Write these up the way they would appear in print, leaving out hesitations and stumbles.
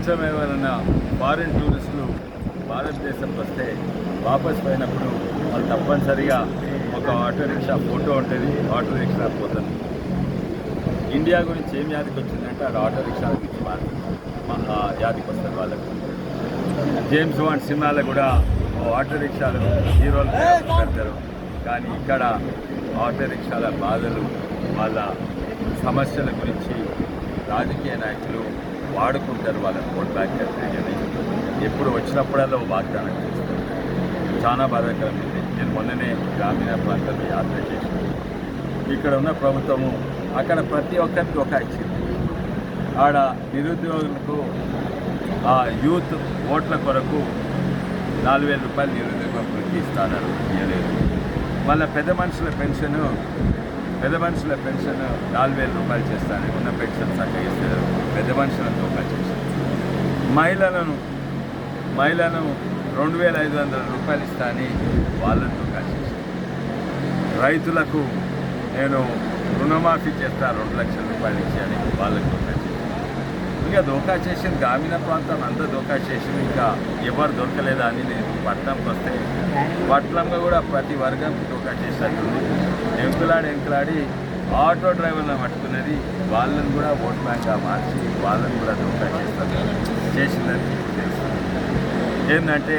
కనీసం ఎవరైనా ఫారిన్ టూరిస్టులు భారతదేశంకి వస్తే వాపస్ పోయినప్పుడు వాళ్ళు తప్పనిసరిగా ఒక ఆటో రిక్షా ఫోటో ఉంటుంది, ఆటో రిక్షా పోతుంది. ఇండియా గురించి ఏం యాదికి వచ్చిందంటే అది ఆటో రిక్షా గురించి మా యాదికి వస్తుంది వాళ్ళకు. జేమ్స్ బాండ్ సినిమాలో కూడా ఆటో రిక్షాలు హీరోలు పెడతారు, కానీ ఇక్కడ ఆటో రిక్షాల బాధలు, వాళ్ళ సమస్యల గురించి రాజకీయ నాయకులు వాడుకుంటారు. వాళ్ళ ఓట్ బ్యాంక్ అని ఎప్పుడు వచ్చినప్పుడల్లా వాగ్దానం చేస్తారు. చాలా బాధాకరం ఉంది. నేను మొన్ననే గ్రామీణ ప్రాంతంలో యాత్ర చేశాను. ఇక్కడ ఉన్న ప్రభుత్వము అక్కడ ప్రతి ఒక్కరికి ఒక ఇచ్చింది. ఆడ నిరుద్యోగులకు యూత్ ఓట్ల కొరకు 4,000 రూపాయలు నిరుద్యోగులకు ఇస్తానని ఇవ్వలేదు. మళ్ళీ పెద్ద మనుషుల పెన్షన్ 4,000 రూపాయలు చేస్తాను. ఉన్న పెన్షన్ చక్కగా ఇస్తారు. పెద్ద మనుషులను దోకా చేశారు. మహిళలను 2,500 రూపాయలు ఇస్తానని వాళ్ళని దోకా చేశారు. రైతులకు నేను రుణమాఫీ చేస్తా 2 లక్షల రూపాయలు ఇచ్చాను, వాళ్ళకి దోకా చేశాను. ఇంకా దోకా చేసిన గ్రామీణ ప్రాంతం అంతా దోకా చేసిన ఇంకా ఎవరు దొరకలేదా అని నేను పట్టణంకి వస్తే పట్టణంలో కూడా ప్రతి వర్గంకి దోకా చేసినట్టుంది. ఎంకులాడి ఆటో డ్రైవర్లను పట్టుకున్నది, వాళ్ళని కూడా ఓట్ బ్యాంక్గా మార్చి వాళ్ళని కూడా దోకా చేసిందని తెలుస్తుంది. ఏంటంటే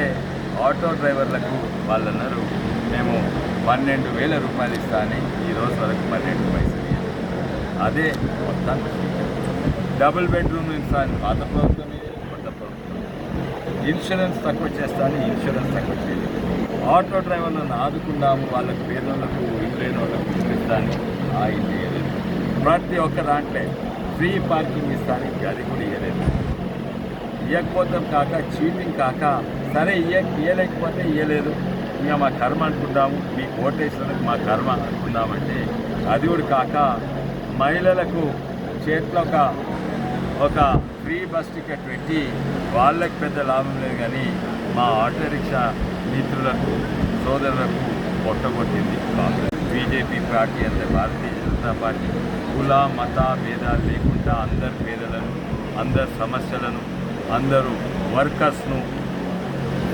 ఆటో డ్రైవర్లకు వాళ్ళు అన్నారు మేము 12,000 రూపాయలు ఇస్తా అని ఈ రోజు వరకు 12 పైసలు ఇవ్వాలి. అదే మొత్తానికి డబుల్ బెడ్రూమ్ ఇస్తాను పాత ప్రభుత్వం, కొత్త ప్రభుత్వం. ఇన్సూరెన్స్ తక్కువ చేస్తాను, ఇన్సూరెన్స్ తక్కువ చేయలేదు. ఆటో డ్రైవర్లను ఆదుకున్నాము, వాళ్ళకు పేదలకు ఇల్లేని వాళ్ళకు ఇస్తాను, ఆ ఇల్లు ఇవ్వలేదు. ప్రతి ఒక్క దాంట్లో ఫ్రీ పార్కింగ్ ఇస్తాను, అది కూడా ఇవ్వలేదు. ఇవ్వకపోతాం కాక చీటింగ్ కాక సరే ఇవ్వలేకపోతే ఇవ్వలేదు, ఇంకా మా కర్మ అనుకుందాము, మీకు ఓటేసినందుకు మా కర్మ అనుకుందామంటే అది కూడా కాక మహిళలకు చేతిలో ఒక ఫ్రీ బస్ టికెట్ పెట్టి వాళ్ళకి పెద్ద లాభం లేదు, కానీ మా ఆటో రిక్షా మిత్రులకు సోదరులకు పొట్టగొట్టింది కాంగ్రెస్. బీజేపీ పార్టీ అంటే భారతీయ జనతా పార్టీ కుల మత భేదాలు లేకుండా అందరు పేదలను, అందరు సమస్యలను, అందరూ వర్కర్స్ను,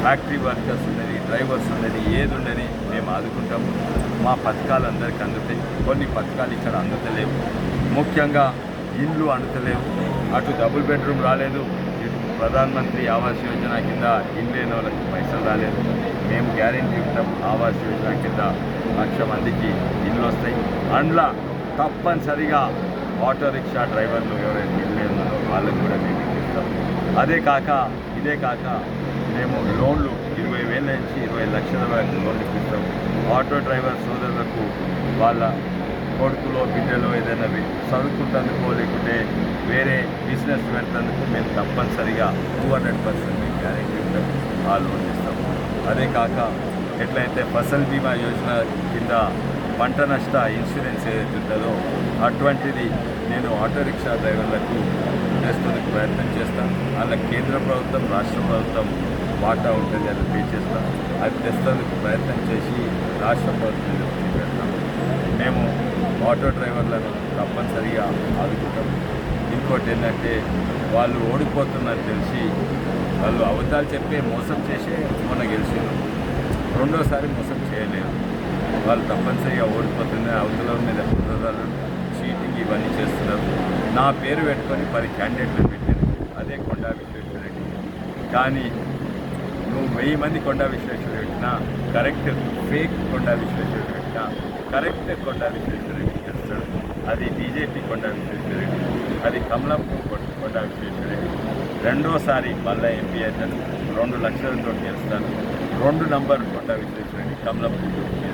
ఫ్యాక్టరీ వర్కర్స్ ఉన్నది, డ్రైవర్స్ ఉన్నది, ఏది ఉన్నది మేము ఆదుకుంటాము. మా పథకాలు అందరికీ అందుతాయి. కొన్ని పథకాలు ఇక్కడ అందుతలేవు. ముఖ్యంగా ఇండ్లు అందుతలేవు. అటు డబుల్ బెడ్రూమ్ రాలేదు, ఇటు ప్రధానమంత్రి ఆవాస్ యోజన కింద ఇండ్లు లేని వాళ్ళకి పైసలు రాలేదు. మేము గ్యారెంటీ ఉంటాం, ఆవాస్ యోజన కింద 1,00,000 మందికి ఇండ్లు వస్తాయి. అందులో తప్పనిసరిగా ఆటో రిక్షా డ్రైవర్లు ఎవరైతే ఇల్లు లేదో వాళ్ళకి కూడా మేము ఇస్తాం. ఇదే కాక మేము లోన్లు 20,000 నుంచి 20 లక్షల వరకు లోన్లు ఇప్పిస్తాం. ఆటో డ్రైవర్ సోదరులకు వాళ్ళ కొడుకులో బిడ్డలో ఏదైనా చదువుకుంటందుకో లేకుంటే వేరే బిజినెస్ పెడతందుకు మేము తప్పనిసరిగా 200% మేము గ్యారెంటీ ఉంటాం, ఆ లోన్ ఇస్తాం. అదే కాక ఎట్లయితే ఫసల్ బీమా యోజన కింద పంట నష్ట ఇన్సూరెన్స్ ఏదైతే ఉంటుందో అటువంటిది నేను ఆటో రిక్షా డ్రైవర్లకు చేసేందుకు ప్రయత్నం చేస్తాను. అలా కేంద్ర ప్రభుత్వం, రాష్ట్ర ప్రభుత్వం వాటా ఉంటుంది, అది పే చేస్తాం. అది తెచ్చేందుకు ప్రయత్నం చేసి రాష్ట్ర ప్రభుత్వం పెడతాం. మేము ఆటో డ్రైవర్లను తప్పనిసరిగా ఆదుకుంటాం. ఇంకోటి ఏంటంటే వాళ్ళు ఓడిపోతున్నారు తెలిసి వాళ్ళు అబద్ధాలు చెప్పే మోసం చేసే మొన్న గెలిచారు, రెండోసారి మోసం చేయలేదు. వాళ్ళు తప్పనిసరిగా ఓడిపోతున్నారు. అవతల మీద కుట్రదారులు, చీటింగ్ ఇవన్నీ చేస్తున్నారు. నా పేరు పెట్టుకొని 10 క్యాండిడేట్లు పెట్టారు, అదే కొండా విశ్వేశ్వరరెడ్డి. కానీ నువ్వు 1000 మంది కొండా విశ్వేశ్వరరెడ్డి పెట్టినా కరెక్ట్, ఫేక్ కొండా విశ్వేశ్వరరెడ్డి పెట్టినా కరెక్ట్ కొండా విశ్వేశ్వరరెడ్డి గెలుస్తాడు. అది బీజేపీ కొండా విశ్వేశ్వరరెడ్డి, అది కమలాపూర్ కొండా విశ్వేశ్వరరెడ్డి. రెండోసారి మళ్ళీ ఎంపీ అవుతాను, 2 లక్షలతో గెలుస్తాను. 2 నంబర్ కొండా విశ్వేశ్వరరెడ్డి కమలాపూర్ మీద